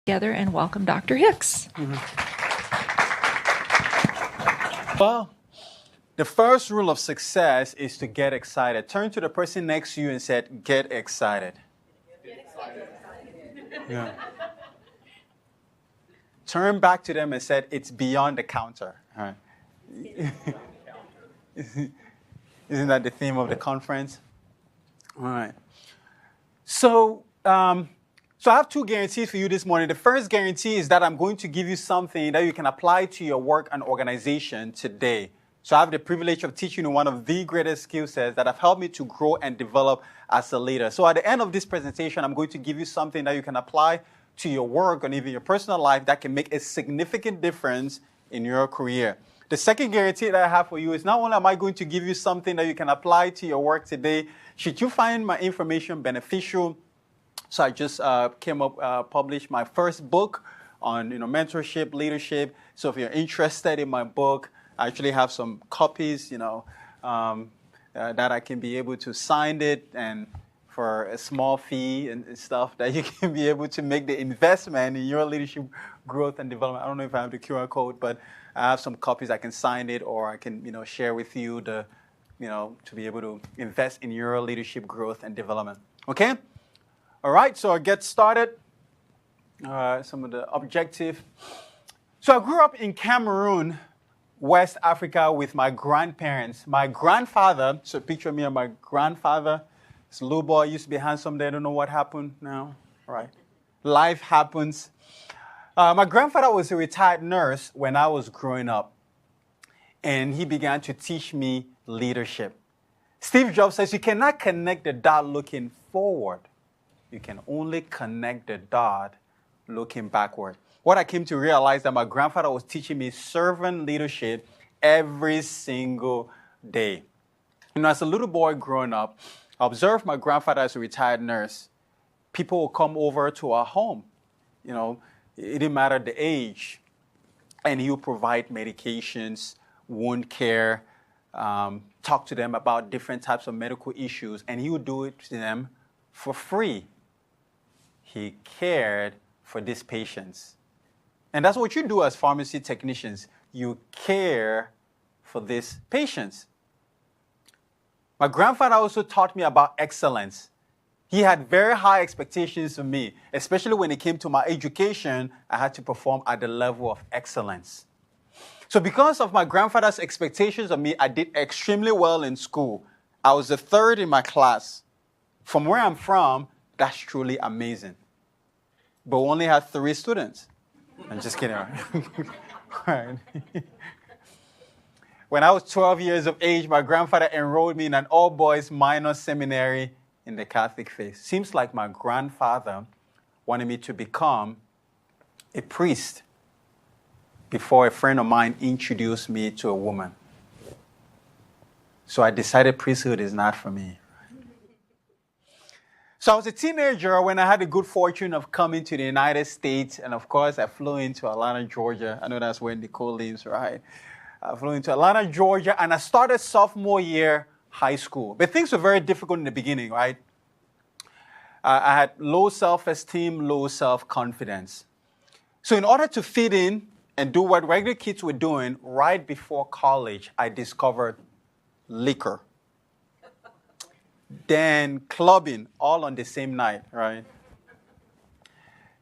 together and welcome Dr. Hicks. Well, the first rule of success is to get excited. Turn to the person next to you and say, get excited. Get excited. Yeah. Turn back to them and said, it's beyond the counter. All right. Isn't that the theme of the conference? All right. So I have two guarantees for you this morning. The first guarantee is that I'm going to give you something that you can apply to your work and organization today. So I have the privilege of teaching you one of the greatest skill sets that have helped me to grow and develop as a leader. So at the end of this presentation, I'm going to give you something that you can apply to your work and even your personal life that can make a significant difference in your career. The second guarantee that I have for you is not only am I going to give you something that you can apply to your work today, should you find my information beneficial. So I just published my first book on mentorship, leadership. So if you're interested in my book, I actually have some copies, that I can be able to sign it and for a small fee and stuff that you can be able to make the investment in your leadership growth and development. I don't know if I have the QR code, but I have some copies. I can sign it or I can, share with you to be able to invest in your leadership growth and development. Okay? All right, so I get started. Some of the objective. So I grew up in Cameroon, West Africa with my grandparents. My grandfather, so picture me and my grandfather. This little boy used to be handsome. They don't know what happened now. All right. Life happens. My grandfather was a retired nurse when I was growing up. And he began to teach me leadership. Steve Jobs says you cannot connect the dot looking forward. You can only connect the dot looking backward. What I came to realize that my grandfather was teaching me servant leadership every single day. As a little boy growing up, I observed my grandfather as a retired nurse. People would come over to our home. It didn't matter the age. And he would provide medications, wound care, talk to them about different types of medical issues. And he would do it to them for free. He cared for these patients. And that's what you do as pharmacy technicians. You care for these patients. My grandfather also taught me about excellence. He had very high expectations of me, especially when it came to my education. I had to perform at the level of excellence. So because of my grandfather's expectations of me, I did extremely well in school. I was the third in my class. From where I'm from, that's truly amazing. But we only had 3 students. I'm just kidding. Right? When I was 12 years of age, my grandfather enrolled me in an all-boys minor seminary in the Catholic faith. Seems like my grandfather wanted me to become a priest before a friend of mine introduced me to a woman. So I decided priesthood is not for me. So I was a teenager when I had the good fortune of coming to the United States. And of course, I flew into Atlanta, Georgia. I know that's where Nicole lives, right? I flew into Atlanta, Georgia, and I started sophomore year high school. But things were very difficult in the beginning, right? I had low self-esteem, low self-confidence. So in order to fit in and do what regular kids were doing right before college, I discovered liquor. Then clubbing, all on the same night, right?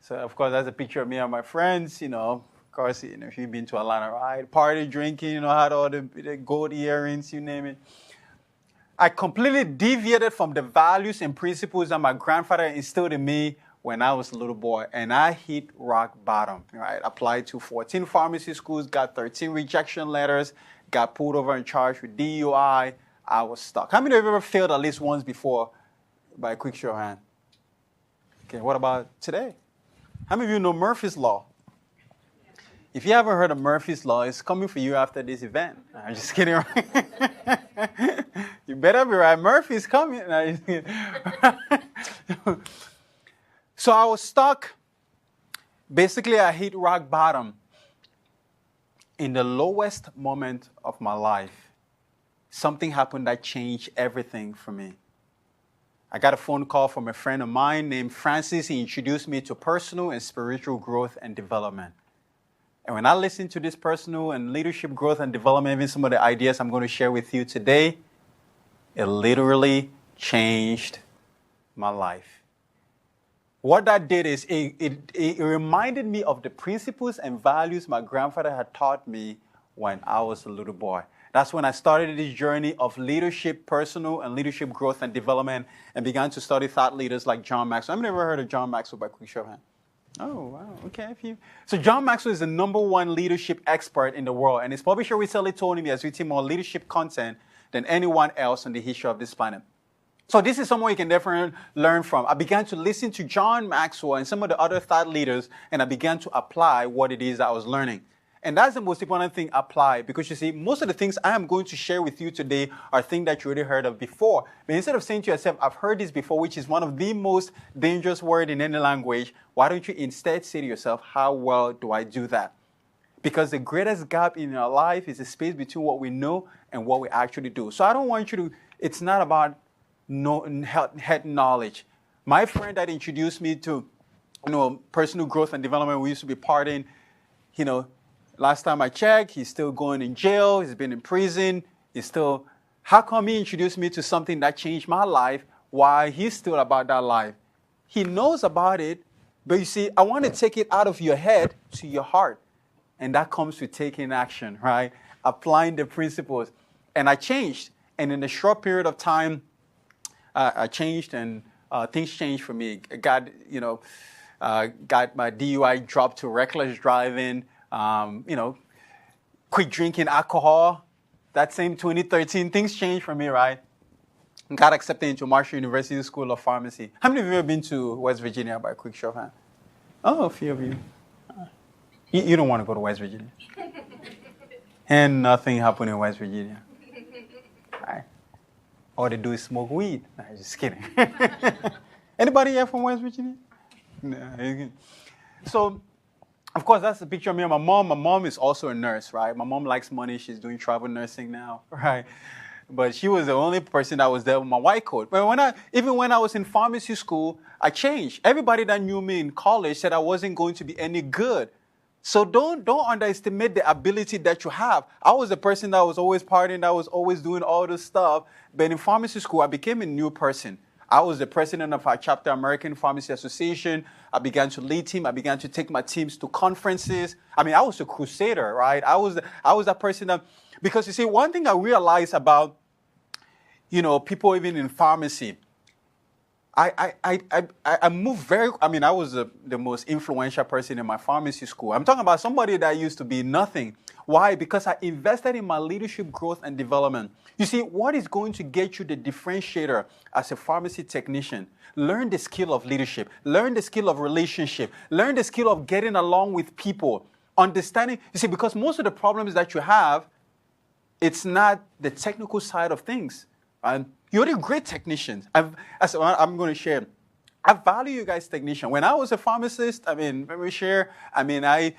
So, of course, that's a picture of me and my friends, Of course, if you've been to Atlanta, right? Party, drinking, had all the gold earrings, you name it. I completely deviated from the values and principles that my grandfather instilled in me when I was a little boy, and I hit rock bottom, right? Applied to 14 pharmacy schools, got 13 rejection letters, got pulled over and charged with DUI. I was stuck. How many of you ever failed at least once before by a quick show of hand? Okay, what about today? How many of you know Murphy's Law? If you haven't heard of Murphy's Law, it's coming for you after this event. I'm just kidding, right? You better be right. Murphy's coming. So I was stuck. Basically, I hit rock bottom in the lowest moment of my life. Something happened that changed everything for me. I got a phone call from a friend of mine named Francis. He introduced me to personal and spiritual growth and development. And when I listened to this personal and leadership growth and development, even some of the ideas I'm going to share with you today, it literally changed my life. What that did is it reminded me of the principles and values my grandfather had taught me when I was a little boy. That's when I started this journey of leadership, personal and leadership growth and development, and began to study thought leaders like John Maxwell. I've never heard of John Maxwell by quick show of hand. Oh, wow. Okay. So John Maxwell is the #1 leadership expert in the world, and his publisher recently told him he has written more leadership content than anyone else in the history of this planet. So this is someone you can definitely learn from. I began to listen to John Maxwell and some of the other thought leaders, and I began to apply what it is I was learning. And that's the most important thing, apply, because you see, most of the things I am going to share with you today are things that you already heard of before. But instead of saying to yourself, I've heard this before, which is one of the most dangerous words in any language, why don't you instead say to yourself, how well do I do that? Because the greatest gap in our life is the space between what we know and what we actually do. So I don't want you to, it's not about head knowledge. My friend that introduced me to, personal growth and development, we used to be partying, last time I checked, he's still going in jail. He's been in prison. How come he introduced me to something that changed my life while he's still about that life? He knows about it, but you see, I want to take it out of your head to your heart. And that comes with taking action, right? Applying the principles. And I changed. And in a short period of time, I changed and things changed for me. I got my DUI dropped to reckless driving. Quit drinking alcohol. That same 2013, things changed for me, right? Got accepted into Marshall University School of Pharmacy. How many of you have been to West Virginia by a quick show of hands? Oh, a few of you. You don't want to go to West Virginia. And nothing happened in West Virginia. Right. All they do is smoke weed. No, just kidding. Anybody here from West Virginia? No. So, of course, that's a picture of me and my mom. My mom is also a nurse, right? My mom likes money. She's doing travel nursing now, right? But she was the only person that was there with my white coat. But even when I was in pharmacy school, I changed. Everybody that knew me in college said I wasn't going to be any good. So don't underestimate the ability that you have. I was the person that was always partying, that was always doing all this stuff. But in pharmacy school, I became a new person. I was the president of our chapter, American Pharmacy Association. I began to lead team. I began to take my teams to conferences. I mean, I was a crusader, right? I was that person that, because you see, one thing I realized about, people even in pharmacy, I moved very, I was the most influential person in my pharmacy school. I'm talking about somebody that used to be nothing. Why? Because I invested in my leadership growth and development. You see, what is going to get you the differentiator as a pharmacy technician? Learn the skill of leadership. Learn the skill of relationship. Learn the skill of getting along with people. Understanding, you see, because most of the problems that you have, it's not the technical side of things. You're the great technicians. I'm going to share. I value you guys technicians. When I was a pharmacist, let me share. I made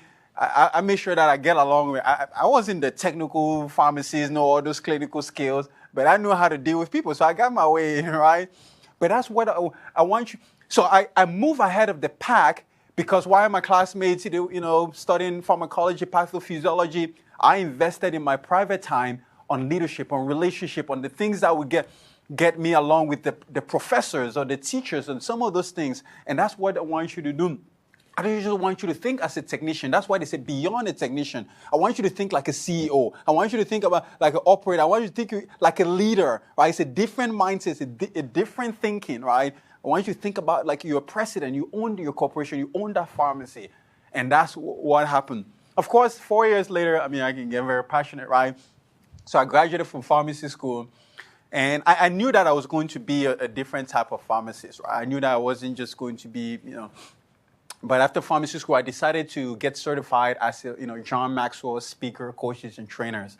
sure that I get along with. I wasn't the technical pharmacist, no all those clinical skills, but I knew how to deal with people, so I got my way, right? But that's what I want you. So I move ahead of the pack because while my classmates, studying pharmacology, pathophysiology, I invested in my private time on leadership, on relationship, on the things that would get me along with the professors or the teachers and some of those things. And that's what I want you to do. I don't just want you to think as a technician. That's why they say beyond a technician. I want you to think like a CEO. I want you to think about like an operator. I want you to think like a leader, right? It's a different mindset, a different thinking, right? I want you to think about like you're a president. You own your corporation. You own that pharmacy. And that's what happened. Of course, 4 years later, I can get very passionate, right? So I graduated from pharmacy school. And I knew that I was going to be a different type of pharmacist, right? I knew that I wasn't just going to be, But after pharmacy school, I decided to get certified as a, John Maxwell speaker, coaches, and trainers.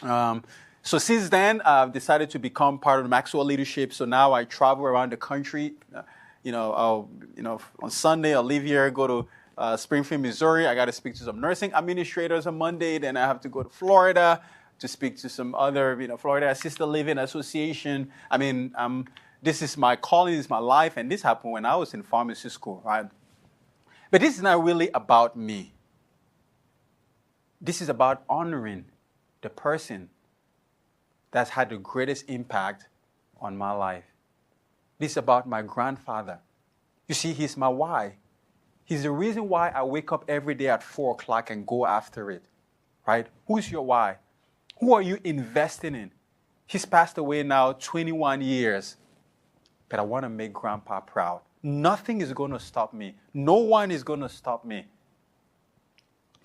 So since then, I've decided to become part of the Maxwell leadership. So now I travel around the country. On Sunday, I'll leave here, go to Springfield, Missouri. I got to speak to some nursing administrators on Monday. Then I have to go to Florida to speak to some other, Florida Assisted Living Association. this is my calling, this is my life, and this happened when I was in pharmacy school, right? But this is not really about me. This is about honoring the person that's had the greatest impact on my life. This is about my grandfather. You see, he's my why. He's the reason why I wake up every day at 4 o'clock and go after it, right? Who's your why? Who are you investing in? He's passed away now 21 years, but I want to make Grandpa proud. Nothing is going to stop me. No one is going to stop me.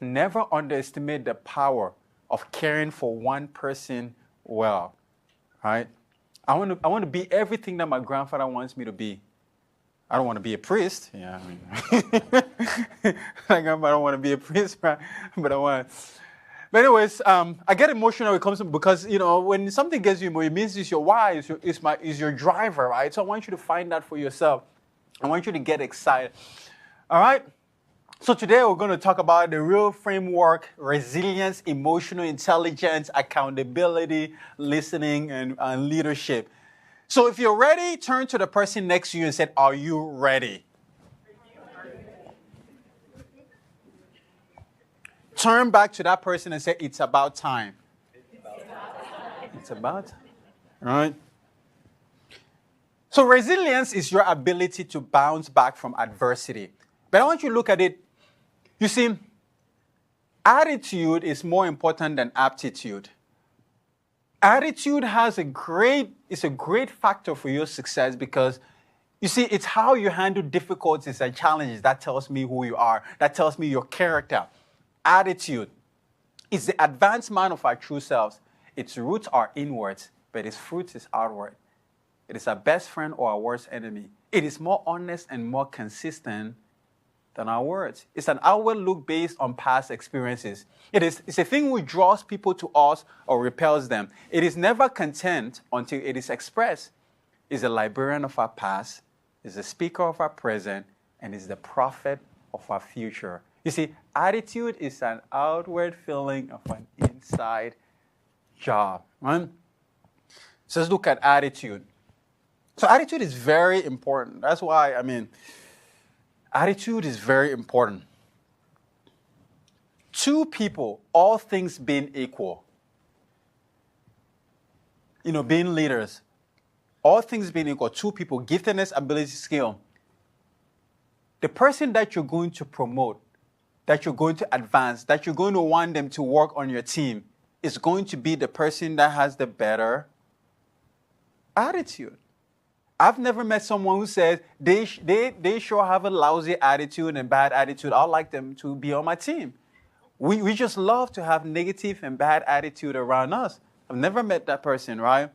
Never underestimate the power of caring for one person well, right? I want to be everything that my grandfather wants me to be. I don't want to be a priest. Yeah, I mean, my grandpa don't want to be a priest, right? But I want. But anyways, I get emotional when it comes to, because when something gets you emotional, it means it's your why, is your driver, right? So I want you to find that for yourself. I want you to get excited. All right. So today we're going to talk about the R.E.A.L framework: resilience, emotional intelligence, accountability, listening, and leadership. So if you're ready, turn to the person next to you and say, "Are you ready?" Turn back to that person and say, "It's about time." It's about time. All right. So resilience is your ability to bounce back from adversity. But I want you to look at it. You see, attitude is more important than aptitude. Attitude is a great factor for your success, because you see, it's how you handle difficulties and challenges that tells me who you are, that tells me your character. Attitude is the advancement of our true selves. Its roots are inwards, but its fruits is outward. It is our best friend or our worst enemy. It is more honest and more consistent than our words. It's an outward look based on past experiences. It's a thing which draws people to us or repels them. It is never content until it is expressed. It's a librarian of our past, is the speaker of our present, and is the prophet of our future. You see, attitude is an outward feeling of an inside job. Right? So let's look at attitude. So attitude is very important. That's why, attitude is very important. Two people, all things being equal, being leaders, all things being equal, two people, giftedness, ability, skill. The person that you're going to promote, that you're going to advance, that you're going to want them to work on your team is going to be the person that has the better attitude. I've never met someone who says they sure have a lousy attitude and bad attitude. I'd like them to be on my team. We just love to have negative and bad attitude around us. I've never met that person, right?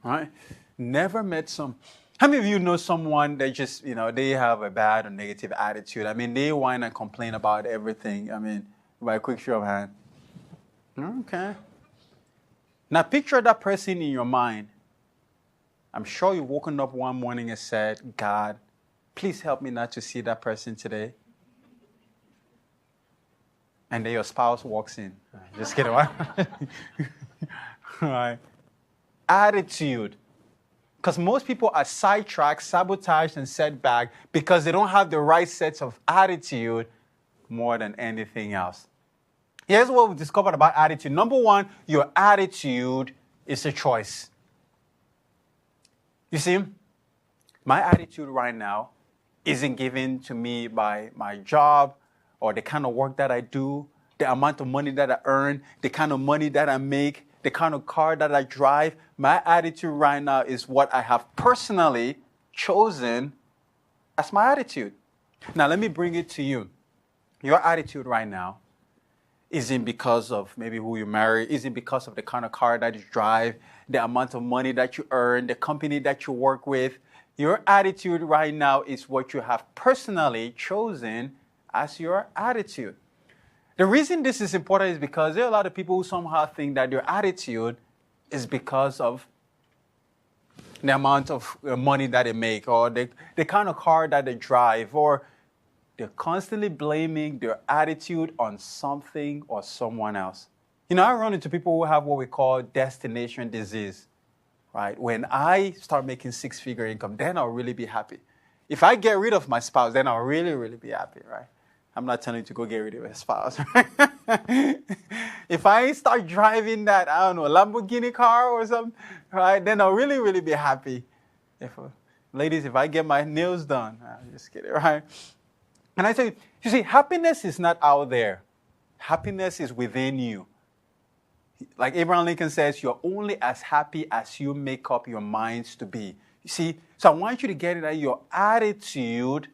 Right? Never met some. How many of you know someone that just, they have a bad or negative attitude? They whine and complain about everything. By a quick show of hand. Okay. Now picture that person in your mind. I'm sure you've woken up one morning and said, "God, please help me not to see that person today." And then your spouse walks in. Just kidding. Right. Attitude. Because most people are sidetracked, sabotaged, and set back because they don't have the right sets of attitude more than anything else. Here's what we discovered about attitude. Number one, your attitude is a choice. You see, my attitude right now isn't given to me by my job or the kind of work that I do, the amount of money that I earn, the kind of money that I make, the kind of car that I drive. My attitude right now is what I have personally chosen as my attitude. Now, let me bring it to you. Your attitude right now isn't because of maybe who you marry, isn't because of the kind of car that you drive, the amount of money that you earn, the company that you work with. Your attitude right now is what you have personally chosen as your attitude. The reason this is important is because there are a lot of people who somehow think that their attitude is because of the amount of money that they make or the kind of car that they drive, or they're constantly blaming their attitude on something or someone else. I run into people who have what we call destination disease. right? When I start making six-figure income, then I'll really be happy. If I get rid of my spouse, then I'll really, really be happy, right? I'm not telling you to go get rid of your spouse, right? If I start driving that, I don't know, Lamborghini car or something, right, then I'll really, really be happy. Ladies, if I get my nails done, I'm just kidding, right? And I say, you see, happiness is not out there. Happiness is within you. Like Abraham Lincoln says, you're only as happy as you make up your minds to be. You see, so I want you to get it that your attitude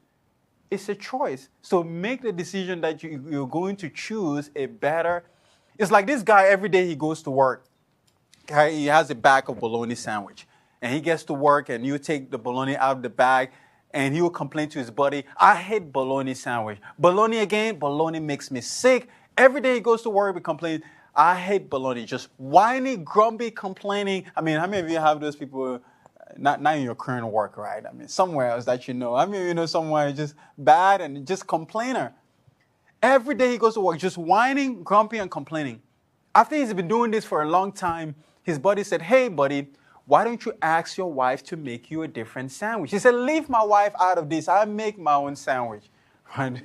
is a choice. So make the decision that you're going to choose a better. It's like this guy, every day he goes to work. Okay, he has a bag of bologna sandwich. And he gets to work and you take the bologna out of the bag and he will complain to his buddy, I hate bologna sandwich. Bologna again, bologna makes me sick. Every day he goes to work, he complains, I hate bologna. Just whiny, grumpy, complaining. I mean, how many of you have those people, not in your current work, right? I mean, somewhere else that you know. I mean, you know, somewhere just bad and just complainer. Every day he goes to work, just whining, grumpy, and complaining. After he's been doing this for a long time, his buddy said, hey, buddy, why don't you ask your wife to make you a different sandwich? He said, leave my wife out of this. I make my own sandwich. Right?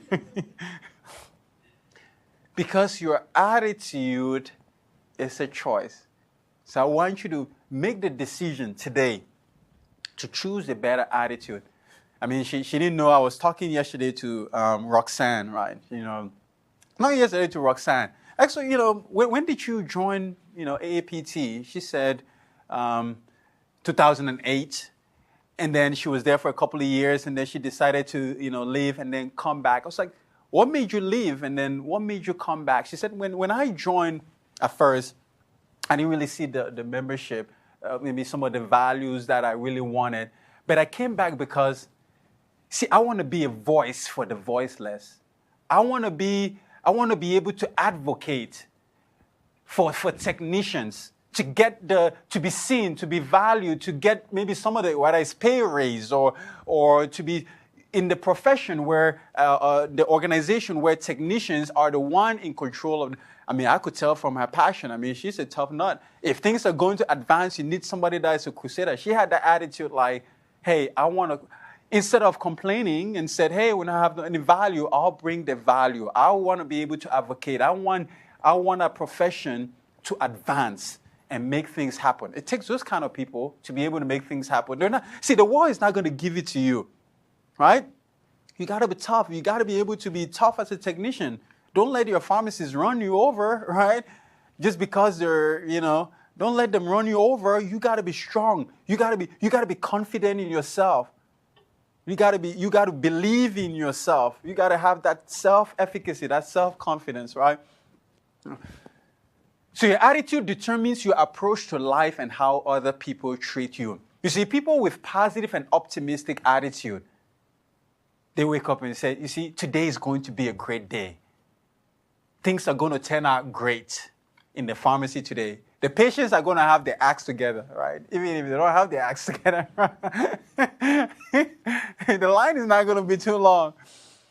Because your attitude is a choice. So I want you to make the decision today to choose a better attitude. I mean, she didn't know I was talking yesterday to Roxanne, right? You know, not yesterday to Roxanne. Actually, you know, when did you join, you know, AAPT? She said 2008. And then she was there for a couple of years, and then she decided to, you know, leave and then come back. I was like, what made you leave? And then what made you come back? She said, when I joined at first, I didn't really see the membership, maybe some of the values that I really wanted. But I came back because, see, I want to be a voice for the voiceless. I want to be able to advocate for technicians to get to be seen, to be valued, to get maybe some of the, whether it's pay raise or to be in the profession where the organization where technicians are the one in control of. I mean, I could tell from her passion. I mean, she's a tough nut. If things are going to advance, you need somebody that is a crusader. She had the attitude like, hey, I want to, instead of complaining and said, hey, when I have any value, I'll bring the value. I want to be able to advocate. I want a profession to advance and make things happen. It takes those kind of people to be able to make things happen. The world is not going to give it to you, right? You got to be tough. You got to be able to be tough as a technician. Don't let your pharmacist run you over, right? Just because they're, you know, don't let them run you over. You got to be strong. You got to be confident in yourself. You got to believe in yourself. You got to have that self-efficacy, that self-confidence, right? So your attitude determines your approach to life and how other people treat you. You see, people with positive and optimistic attitude, they wake up and say, you see, today is going to be a great day. Things are going to turn out great in the pharmacy today. The patients are going to have their acts together, right? Even if they don't have their acts together, the line is not going to be too long.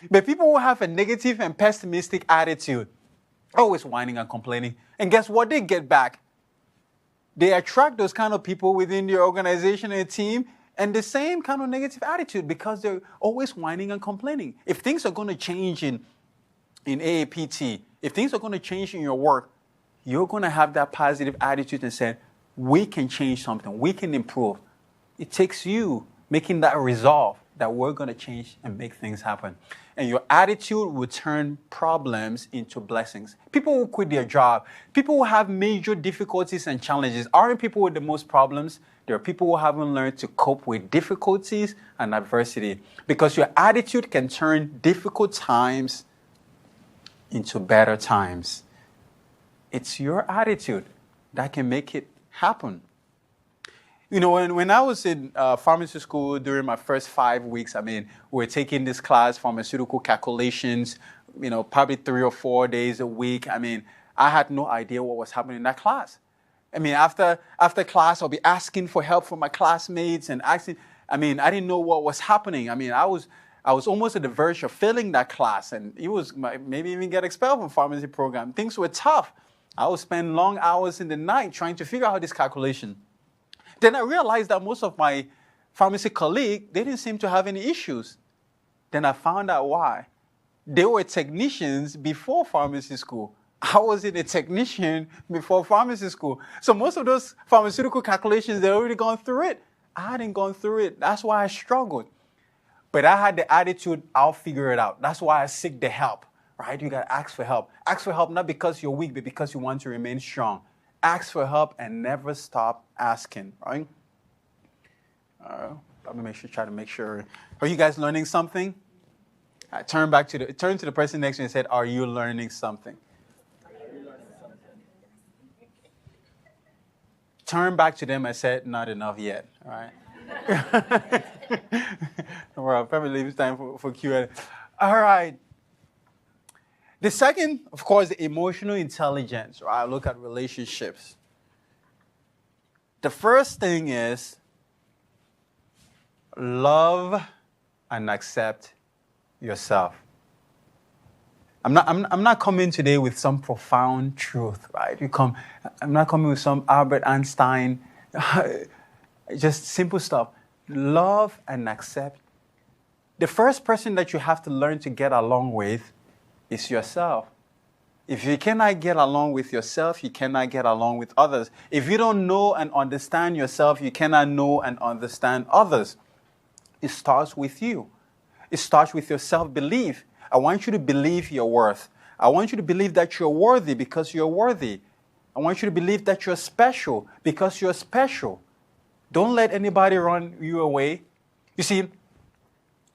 But people who have a negative and pessimistic attitude, always whining and complaining, and guess what? They get back. They attract those kind of people within their organization and team, and the same kind of negative attitude because they're always whining and complaining. If things are going to change in AAPT, if things are going to change in your work, you're going to have that positive attitude and say, we can change something, we can improve. It takes you making that resolve that we're going to change and make things happen. And your attitude will turn problems into blessings. People who quit their job, people who have major difficulties and challenges, aren't people with the most problems. There are people who haven't learned to cope with difficulties and adversity. Because your attitude can turn difficult times into better times. It's your attitude that can make it happen. You know, when I was in pharmacy school during my first 5 weeks, I mean, we were taking this class, pharmaceutical calculations, you know, probably 3 or 4 days a week. I mean, I had no idea what was happening in that class. I mean, after class, I'll be asking for help from my classmates and asking. I mean, I didn't know what was happening. I mean, I was almost at the verge of failing that class, and it was maybe even get expelled from pharmacy program. Things were tough. I would spend long hours in the night trying to figure out this calculation. Then I realized that most of my pharmacy colleagues, they didn't seem to have any issues. Then I found out why. They were technicians before pharmacy school. I wasn't a technician before pharmacy school. So most of those pharmaceutical calculations, they'd already gone through it. I hadn't gone through it. That's why I struggled. But I had the attitude, I'll figure it out. That's why I seek the help, right? You got to ask for help. Ask for help not because you're weak, but because you want to remain strong. Ask for help and never stop asking, right? Let me try to make sure. Are you guys learning something? Turn to the person next to you and said, are you learning something? Turn back to them and said, not enough yet, all right? Well, I'll probably leave time for Q&A. All right. The second, of course, the emotional intelligence, right? Look at relationships. The first thing is love and accept yourself. I'm not coming today with some profound truth, right? I'm not coming with some Albert Einstein, just simple stuff. Love and accept. The first person that you have to learn to get along with is yourself. If you cannot get along with yourself, you cannot get along with others. If you don't know and understand yourself, you cannot know and understand others. It starts with you. It starts with your self-belief. I want you to believe your worth. I want you to believe that you're worthy because you're worthy. I want you to believe that you're special because you're special. Don't let anybody run you away. You see,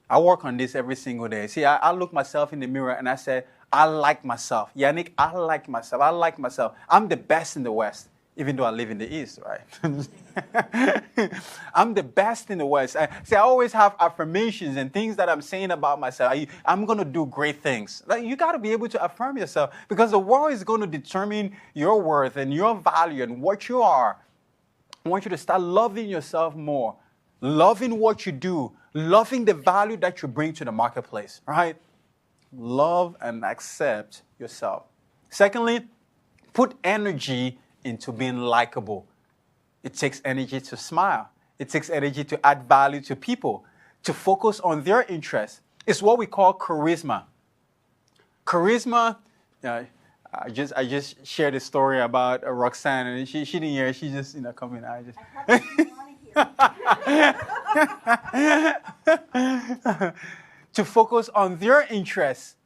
I work on this every single day. See, I look myself in the mirror and I say, I like myself. Yanick, I like myself. I like myself. I'm the best in the West, even though I live in the East, right? I'm the best in the West. I always have affirmations and things that I'm saying about myself. I'm going to do great things. Like, you got to be able to affirm yourself because the world is going to determine your worth and your value and what you are. I want you to start loving yourself more, loving what you do, loving the value that you bring to the marketplace, right? Love and accept yourself. Secondly, put energy into being likable. It takes energy to smile. It takes energy to add value to people, to focus on their interests. It's what we call charisma. Charisma, I just shared a story about Roxanne, and she didn't hear. She just come in. I just to focus on their interests,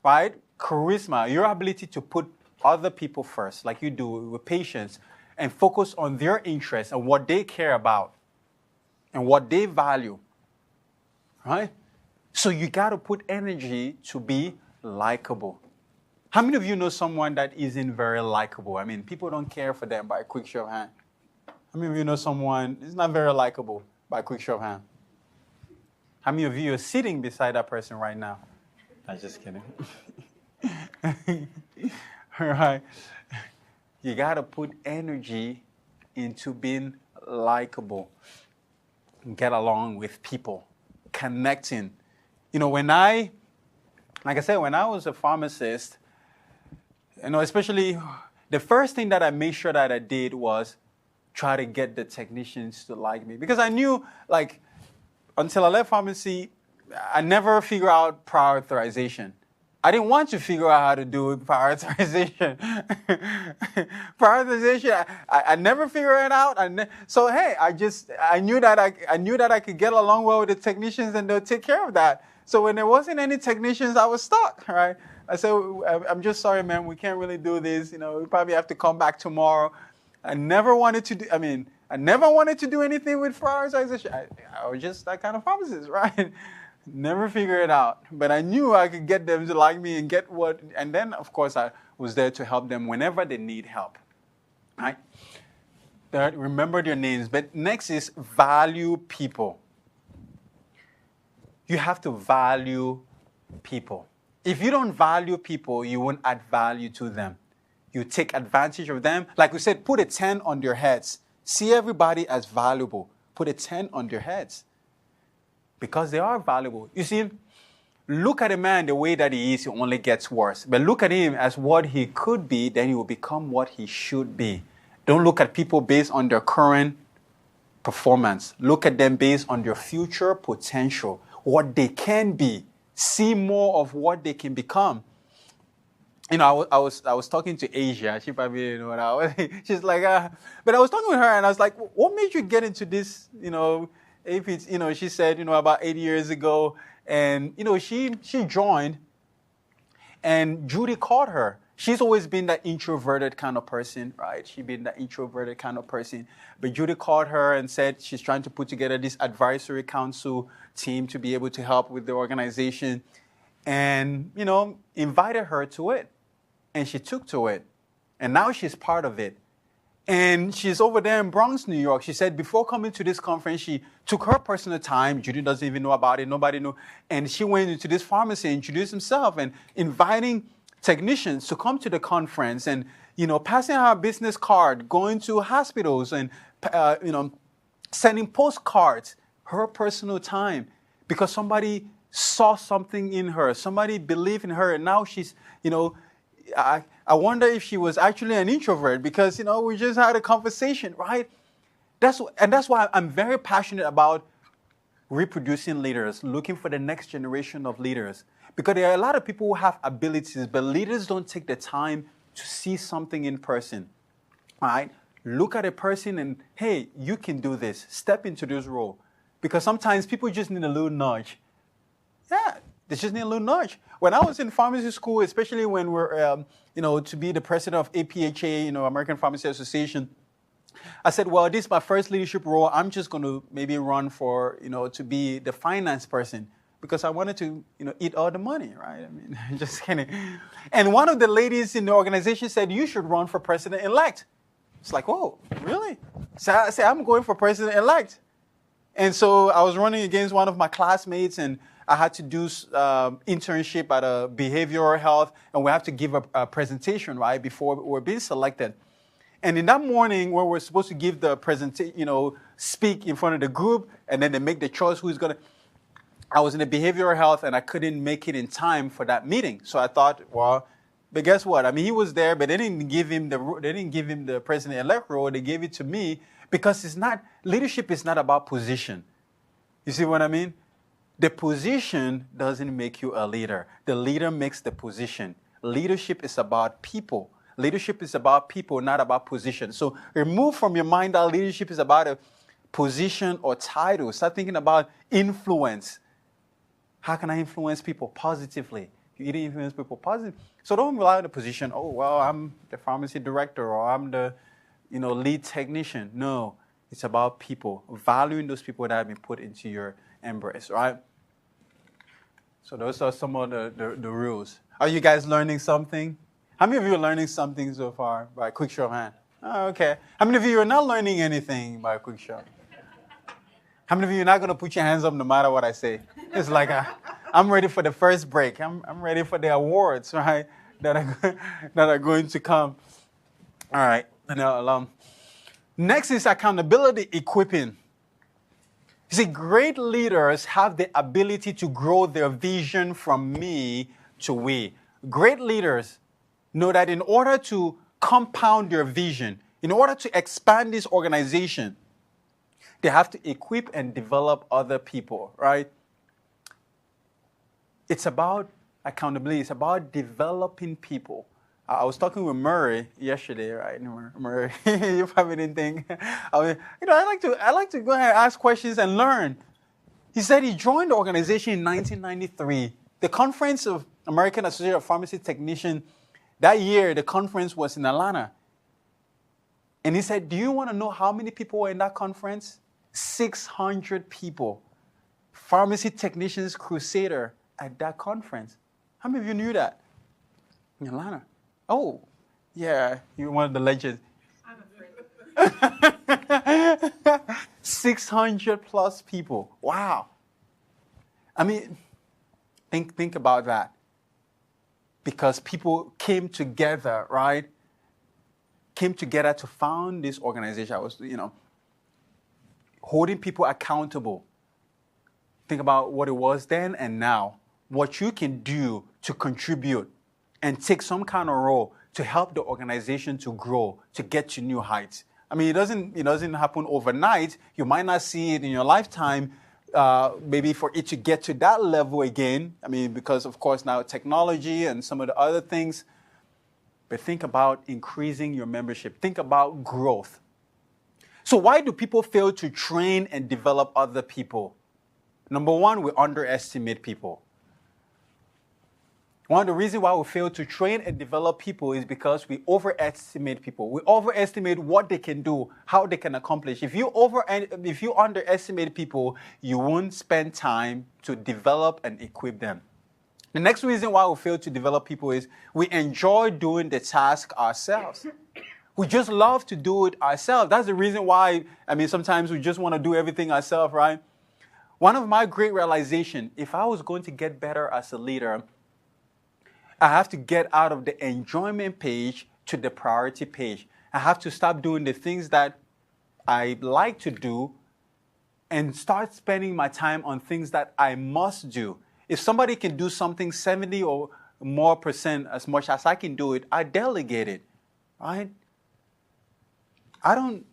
right? Charisma, your ability to put other people first, like you do with patience, and focus on their interests and what they care about and what they value, right? So you got to put energy to be likable. How many of you know someone that isn't very likable? I mean, people don't care for them by a quick show of hand. How many of you know someone is not very likable by a quick show of hand? How many of you are sitting beside that person right now? I'm just kidding. All right. You got to put energy into being likable. Get along with people. Connecting. When I was a pharmacist, especially the first thing that I made sure that I did was try to get the technicians to like me. Because I knew, until I left pharmacy, I never figured out prior authorization. I didn't want to figure out how to do prior authorization. Prior authorization, I never figured it out. So hey, I knew that I could get along well with the technicians and they'll take care of that. So when there wasn't any technicians, I was stuck, right? I said, I'm just sorry, man, we can't really do this. We probably have to come back tomorrow. I never wanted to do anything with prior authorization. I was just that kind of pharmacist, right? Never figure it out. But I knew I could get them to like me and and then, of course, I was there to help them whenever they need help, right? Third, remember their names. But next is value people. You have to value people. If you don't value people, you won't add value to them. You take advantage of them. Like we said, put a 10 on their heads. See everybody as valuable. Put a 10 on their heads. Because they are valuable. You see, look at a man the way that he is, he only gets worse. But look at him as what he could be, then he will become what he should be. Don't look at people based on their current performance. Look at them based on their future potential, what they can be. See more of what they can become. You know, I was talking to Asia. She probably didn't know what I was. She's like, but I was talking with her, and I was like, what made you get into this? You know, if it's, you know, she said, you know, about 8 years ago, and you know, she joined, and Judy called her. She's always been that introverted kind of person, right? She's been that introverted kind of person. But Judy called her and said she's trying to put together this advisory council team to be able to help with the organization, and you know, invited her to it. And she took to it. And now she's part of it. And she's over there in Bronx, New York. She said before coming to this conference, she took her personal time. Judy doesn't even know about it. Nobody knew. And she went into this pharmacy, introduced herself, and inviting technicians to come to the conference and, you know, passing her business card, going to hospitals and, you know, sending postcards, her personal time, because somebody saw something in her. Somebody believed in her. And now she's, you know, I wonder if she was actually an introvert, because, you know, we just had a conversation, right? That's why I'm very passionate about reproducing leaders, looking for the next generation of leaders. Because there are a lot of people who have abilities, but leaders don't take the time to see something in person, right? Look at a person and, hey, you can do this. Step into this role. Because sometimes people just need a little nudge. Yeah. They just need a little nudge. When I was in pharmacy school, especially when we're, you know, to be the president of AAPT, you know, American Pharmacy Association, I said, well, this is my first leadership role. I'm just going to maybe run for, you know, to be the finance person, because I wanted to, you know, eat all the money, right? I mean, just kidding. And one of the ladies in the organization said, you should run for president-elect. It's like, oh, really? So I said, I'm going for president-elect. And so I was running against one of my classmates, and I had to do internship at a behavioral health, and we have to give a presentation, right, before we're being selected. And in that morning, where we're supposed to give the presentation, you know, speak in front of the group, and then they make the choice who's going to, I was in the behavioral health, and I couldn't make it in time for that meeting. So I thought, well, but guess what? I mean, he was there, but they didn't give him the president-elect role. They gave it to me, because it's not, leadership is not about position. You see what I mean? The position doesn't make you a leader. The leader makes the position. Leadership is about people. Leadership is about people, not about position. So remove from your mind that leadership is about a position or title. Start thinking about influence. How can I influence people positively? You need to influence people positively. So don't rely on the position. Oh, well, I'm the pharmacy director, or I'm the, you know, lead technician. No, it's about people. Valuing those people that have been put into your embrace, right? So those are some of the rules. Are you guys learning something? How many of you are learning something so far? By a quick show of hands. Oh, okay. How many of you are not learning anything? By a quick show? How many of you are not going to put your hands up no matter what I say? It's like I'm ready for the first break. I'm ready for the awards, right, that are going to come. All right. Next is accountability equipping. You see, great leaders have the ability to grow their vision from me to we. Great leaders know that in order to compound their vision, in order to expand this organization, they have to equip and develop other people, right? It's about accountability. It's about developing people. I was talking with Murray yesterday, right? Murray, you probably didn't think. I like to go ahead and ask questions and learn. He said he joined the organization in 1993. The Conference of American Association of Pharmacy Technicians, that year, the conference was in Atlanta. And he said, do you want to know how many people were in that conference? 600 people. Pharmacy Technicians Crusader at that conference. How many of you knew that? In Atlanta. Oh, yeah, you're one of the legends. I'm afraid. 600 plus people. Wow. I mean, think about that. Because people came together, right? Came together to found this organization. I was, holding people accountable. Think about what it was then and now. What you can do to contribute and take some kind of role to help the organization to grow, to get to new heights. I mean, it doesn't happen overnight. You might not see it in your lifetime, maybe for it to get to that level again. I mean, because of course now technology and some of the other things. But think about increasing your membership. Think about growth. So why do people fail to train and develop other people? Number one, we underestimate people. One of the reasons why we fail to train and develop people is because we overestimate people. We overestimate what they can do, how they can accomplish. If you underestimate people, you won't spend time to develop and equip them. The next reason why we fail to develop people is we enjoy doing the task ourselves. We just love to do it ourselves. That's the reason why, sometimes we just want to do everything ourselves, right? One of my great realizations, if I was going to get better as a leader, I have to get out of the enjoyment page to the priority page. I have to stop doing the things that I like to do and start spending my time on things that I must do. If somebody can do something 70 or more percent as much as I can do it, I delegate it, right? I don't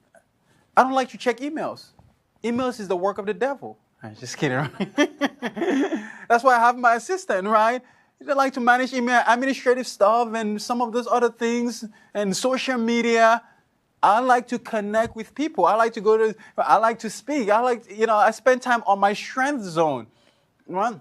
like to check emails. Emails is the work of the devil. I'm just kidding, right? That's why I have my assistant, right? They like to manage email, administrative stuff, and some of those other things, and social media. I like to connect with people. I like to speak. I spend time on my strength zone, right?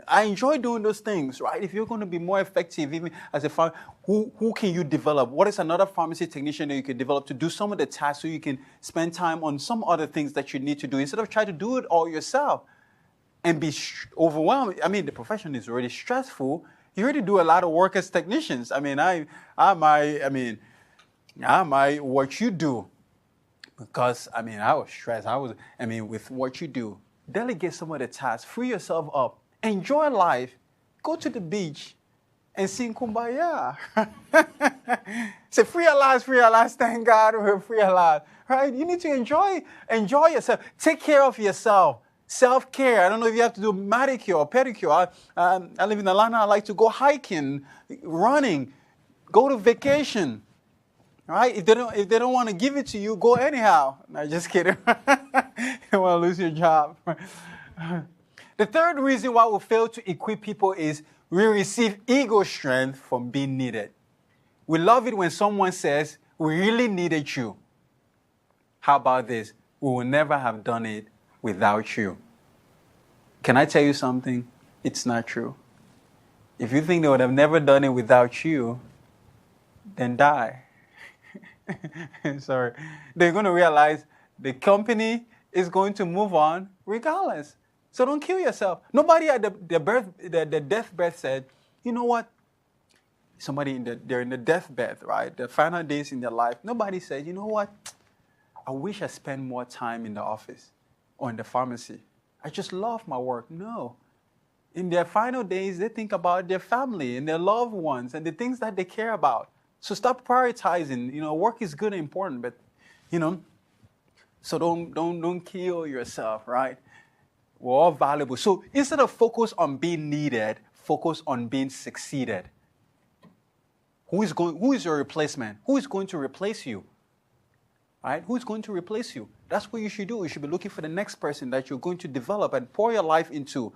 I enjoy doing those things, right? If you're going to be more effective, even as a farmer, who can you develop? What is another pharmacy technician that you can develop to do some of the tasks so you can spend time on some other things that you need to do instead of trying to do it all yourself and be overwhelmed? I mean, the profession is already stressful. You already do a lot of work as technicians. I might what you do because, I was stressed. With what you do, delegate some of the tasks, free yourself up. Enjoy life. Go to the beach and sing Kumbaya. Say, free at last, thank God we're free at last. Right? You need to enjoy yourself. Take care of yourself. Self-care. I don't know if you have to do manicure or pedicure. I live in Atlanta. I like to go hiking, running, go to vacation. Right? If they don't want to give it to you, go anyhow. No, just kidding. You don't want to lose your job. The third reason why we fail to equip people is we receive ego strength from being needed. We love it when someone says, we really needed you. How about this? We will never have done it without you. Can I tell you something? It's not true. If you think they would have never done it without you, then die. Sorry. They're going to realize the company is going to move on regardless. So don't kill yourself. Nobody at the deathbed said, you know what? They're in the deathbed, right? The final days in their life. Nobody said, you know what? I wish I spent more time in the office or in the pharmacy. I just love my work. No. In their final days, they think about their family and their loved ones and the things that they care about. So stop prioritizing. Work is good and important, but, so don't kill yourself, right? We're all valuable. So instead of focus on being needed, focus on being succeeded. Who is your replacement? Who is going to replace you? Right? Who's going to replace you? That's what you should do. You should be looking for the next person that you're going to develop and pour your life into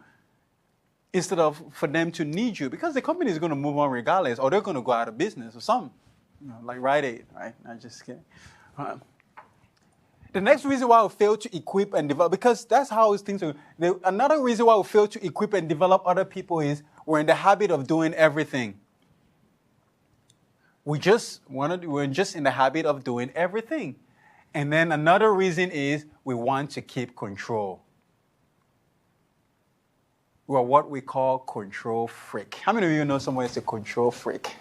instead of for them to need you, because the company is going to move on regardless, or they're going to go out of business or something, like R.E.A.L, right? I'm just kidding. The next reason why we fail to equip and develop, because that's how things are. Another reason why we fail to equip and develop other people is we're in the habit of doing everything. We're just in the habit of doing everything. And then another reason is we want to keep control. We're what we call control freak. How many of you know someone that's a control freak?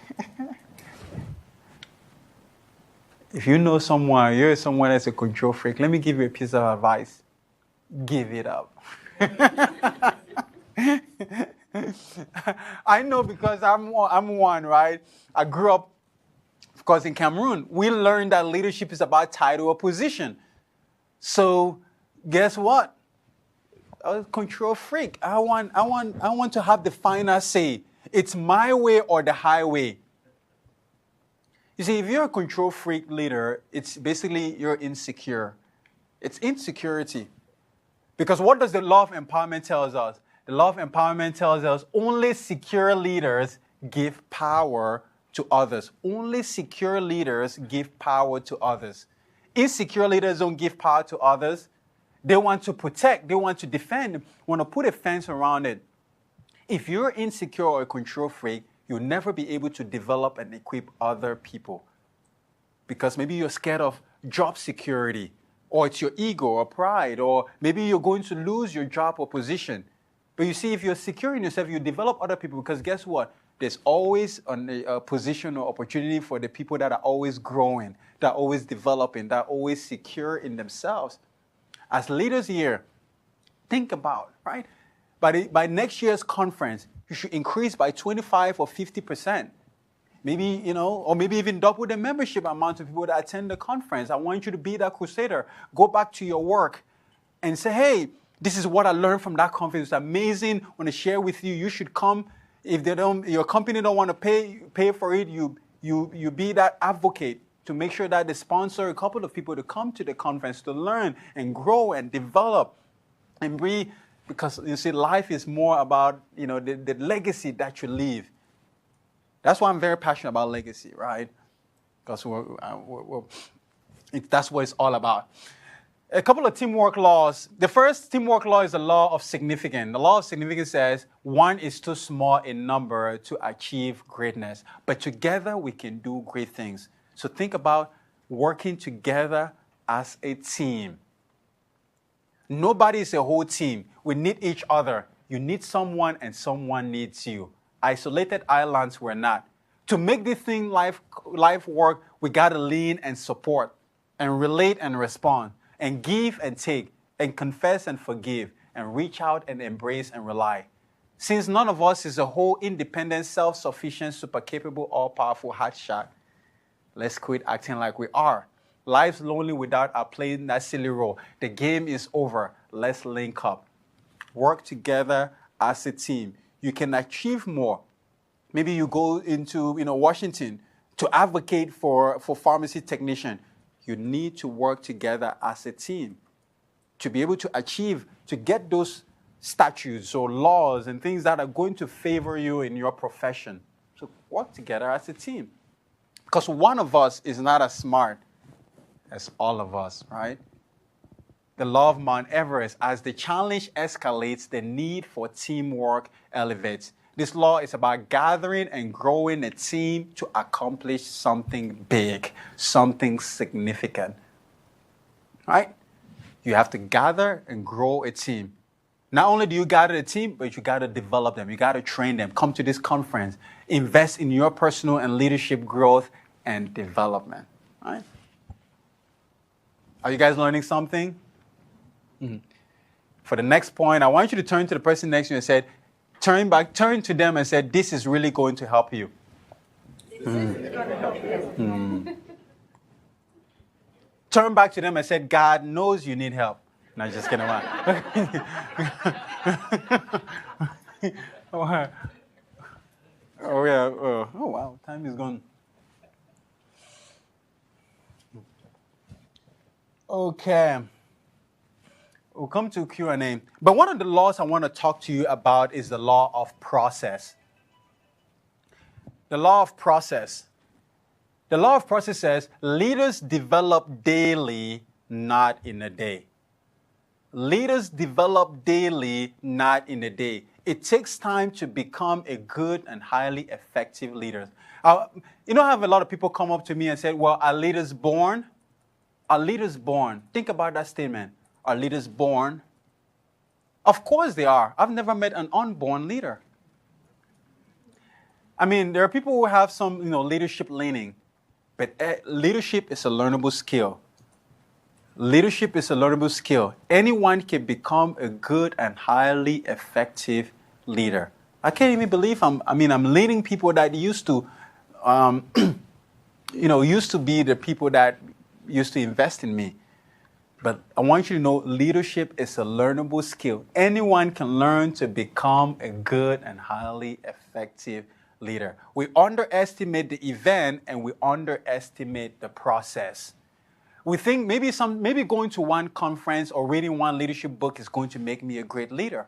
If you know someone, you're someone that's a control freak, let me give you a piece of advice. Give it up. I know because I'm one, right? I grew up, of course, in Cameroon. We learned that leadership is about title or position. So guess what? I was a control freak. I want to have the final say. It's my way or the highway. You see, if you're a control freak leader, it's basically you're insecure. It's insecurity. Because what does the law of empowerment tell us? The law of empowerment tells us only secure leaders give power to others. Only secure leaders give power to others. Insecure leaders don't give power to others. They want to protect. They want to defend. Want to put a fence around it. If you're insecure or a control freak, you'll never be able to develop and equip other people. Because maybe you're scared of job security, or it's your ego or pride, or maybe you're going to lose your job or position. But you see, if you're secure in yourself, you develop other people, because guess what? There's always a position or opportunity for the people that are always growing, that are always developing, that are always secure in themselves. As leaders here, think about, right? By next year's conference, you should increase by 25 or 50%. Maybe, or maybe even double the membership amount of people that attend the conference. I want you to be that crusader. Go back to your work and say, hey, this is what I learned from that conference. It's amazing. I want to share with you. You should come. If your company don't want to pay for it, you be that advocate to make sure that they sponsor a couple of people to come to the conference to learn and grow and develop and be, because you see, life is more about the legacy that you leave. That's why I'm very passionate about legacy, right? Because that's what it's all about. A couple of teamwork laws. The first teamwork law is the law of significance. The law of significance says one is too small in number to achieve greatness, but together we can do great things. So think about working together as a team. Nobody is a whole team. We need each other. You need someone and someone needs you. Isolated islands we're not. To make this thing life work, we got to lean and support and relate and respond and give and take and confess and forgive and reach out and embrace and rely. Since none of us is a whole independent, self-sufficient, super capable, all-powerful hotshot, let's quit acting like we are. Life's lonely without our playing that silly role. The game is over. Let's link up. Work together as a team. You can achieve more. Maybe you go into Washington to advocate for pharmacy technician. You need to work together as a team to be able to achieve, to get those statutes or laws and things that are going to favor you in your profession. So work together as a team. Because one of us is not as smart as all of us, right? The law of Mount Everest, as the challenge escalates, the need for teamwork elevates. This law is about gathering and growing a team to accomplish something big, something significant, right? You have to gather and grow a team. Not only do you gather a team, but you got to develop them. You got to train them. Come to this conference. Invest in your personal and leadership growth and development, right? Are you guys learning something? Mm-hmm. For the next point, I want you to turn to the person next to you and say, turn to them and say, this is really going to help you. Turn back to them and say, God knows you need help. No, just kidding. Oh, yeah. Oh, wow. Time is gone. Okay. We'll come to Q&A. But one of the laws I want to talk to you about is the law of process. The law of process. The law of process says leaders develop daily, not in a day. Leaders develop daily, not in a day. It takes time to become a good and highly effective leader. I have a lot of people come up to me and say, well, are leaders born? Are leaders born? Think about that statement. Are leaders born? Of course they are. I've never met an unborn leader. I mean, there are people who have some, leadership leaning, but leadership is a learnable skill. Leadership is a learnable skill. Anyone can become a good and highly effective leader. I can't even believe I'm leading people that used to, used to be the people that used to invest in me. But I want you to know leadership is a learnable skill. Anyone can learn to become a good and highly effective leader. We underestimate the event and we underestimate the process. We think maybe going to one conference or reading one leadership book is going to make me a great leader.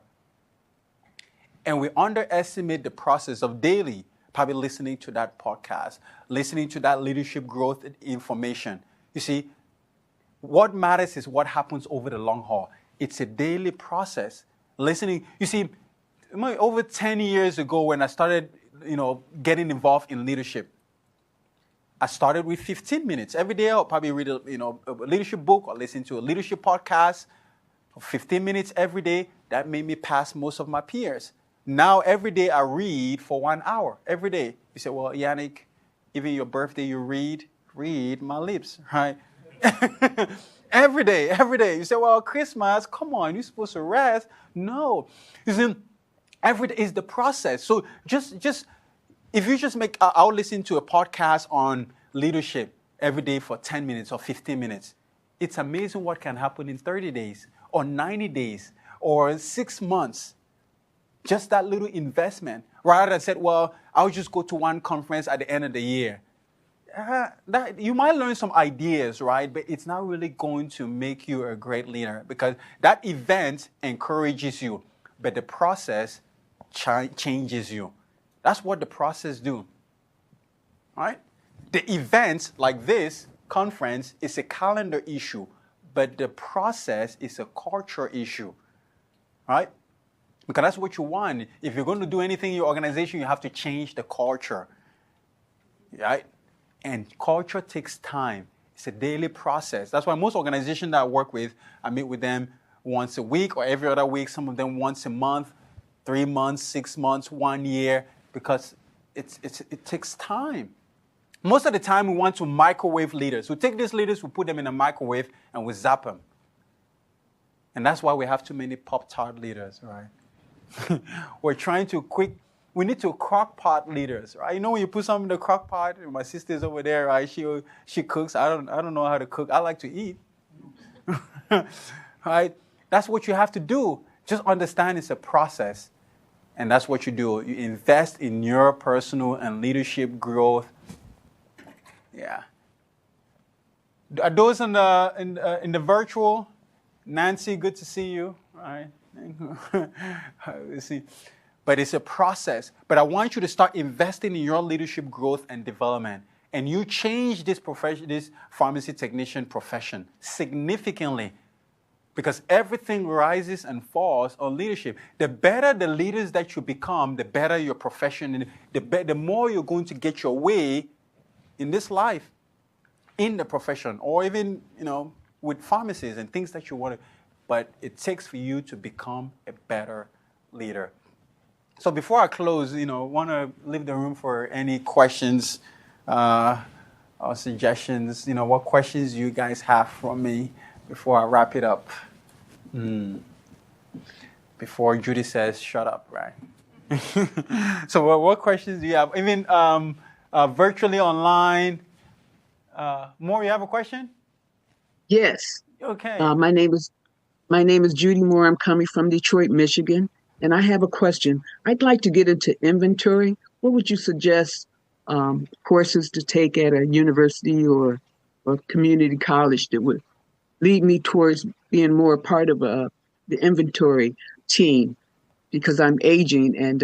And we underestimate the process of daily, probably listening to that podcast, listening to that leadership growth information. You see, what matters is what happens over the long haul. It's a daily process. Listening, you see, over 10 years ago when I started, getting involved in leadership, I started with 15 minutes. Every day I'll probably read a leadership book or listen to a leadership podcast for 15 minutes every day. That made me pass most of my peers. Now every day I read for 1 hour, every day. You say, well, Yanick, even your birthday you read my lips, right? Every day. You say, well, Christmas, come on, you're supposed to rest. No. You see, every day is the process. So just if you just I'll listen to a podcast on leadership every day for 10 minutes or 15 minutes. It's amazing what can happen in 30 days or 90 days or 6 months. Just that little investment. Rather than said, well, I'll just go to one conference at the end of the year. You might learn some ideas, right? But it's not really going to make you a great leader because that event encourages you, but the process changes you. That's what the process do, right? The event like this conference is a calendar issue, but the process is a culture issue, right? Because that's what you want. If you're going to do anything in your organization, you have to change the culture, right? And culture takes time. It's a daily process. That's why most organizations that I work with, I meet with them once a week or every other week, some of them once a month, 3 months, 6 months, 1 year, because it takes time. Most of the time, we want to microwave leaders. We take these leaders, we put them in a microwave, and we zap them. And that's why we have too many Pop-Tart leaders, right? We're trying to we need to crock pot leaders, right? You know when you put something in the crock pot, my sister's over there, right? She cooks. I don't know how to cook. I like to eat. Right? That's what you have to do. Just understand it's a process. And that's what you do. You invest in your personal and leadership growth. Yeah. Are those in the virtual? Nancy, good to see you. All right. Let's see. But it's a process. But I want you to start investing in your leadership growth and development. And you change this pharmacy technician profession significantly. Because everything rises and falls on leadership. The better the leaders that you become, the better your profession, the more you're going to get your way in this life, in the profession, or even, with pharmacies and things that you want to. But it takes for you to become a better leader. So before I close, want to leave the room for any questions or suggestions. What questions you guys have for me before I wrap it up? Before Judy says, shut up, right? So what questions do you have? Even virtually online. Moore, you have a question? Yes. Okay. My name is Judy Moore. I'm coming from Detroit, Michigan, and I have a question. I'd like to get into inventory. What would you suggest courses to take at a university or community college that would lead me towards being more a part of the inventory team? Because I'm aging and,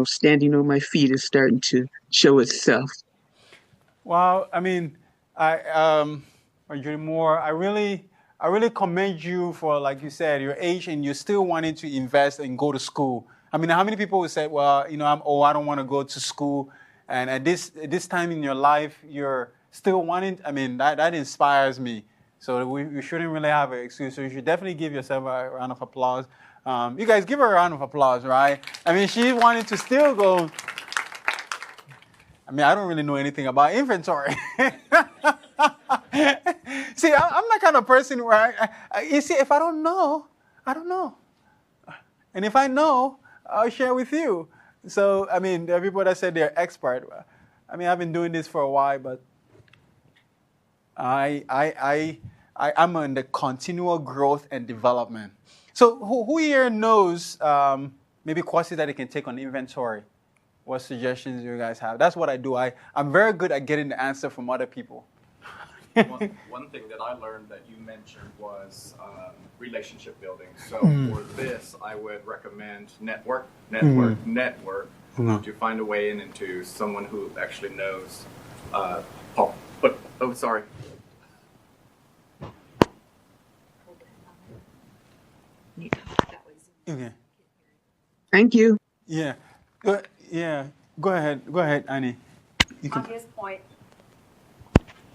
standing on my feet is starting to show itself. Well, Judy Moore, I really commend you for, like you said, your age and you're still wanting to invest and go to school. How many people would say, well, I'm old, I don't want to go to school. And at this time in your life, you're still wanting, that inspires me. So we shouldn't really have an excuse. So you should definitely give yourself a round of applause. You guys give her a round of applause, right? she wanted to still go. I don't really know anything about inventory. See, I'm that kind of person where, you see, if I don't know, I don't know. And if I know, I'll share with you. So, there are people that said they're expert. I've been doing this for a while, but I'm in the continual growth and development. So who here knows maybe courses that they can take on inventory? what suggestions you guys have. That's what I do. I'm very good at getting the answer from other people. One thing that I learned that you mentioned was relationship building. So for this, I would recommend network to find a way in into someone who actually knows. Sorry. Okay. Thank you. Yeah. Yeah. Go ahead, Annie. On his point,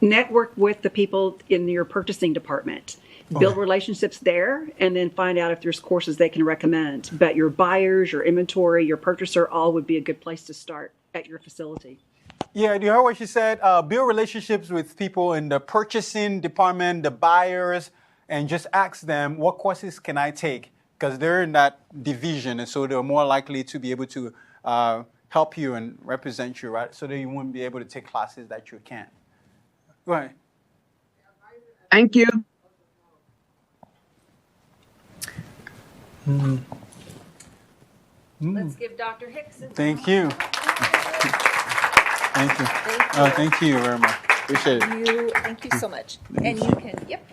network with the people in your purchasing department. Build relationships there, and then find out if there's courses they can recommend. But your buyers, your inventory, your purchaser, all would be a good place to start at your facility. Yeah, do you hear what she said? Build relationships with people in the purchasing department, the buyers, and just ask them, what courses can I take? Because they're in that division, and so they're more likely to be able to help you and represent you, right? So that you won't be able to take classes that you can't. Go ahead. Thank you. Let's give Dr. Hicks a Thank you. Thank you. Thank you very much. Appreciate it. Thank you so much. And you can, yep.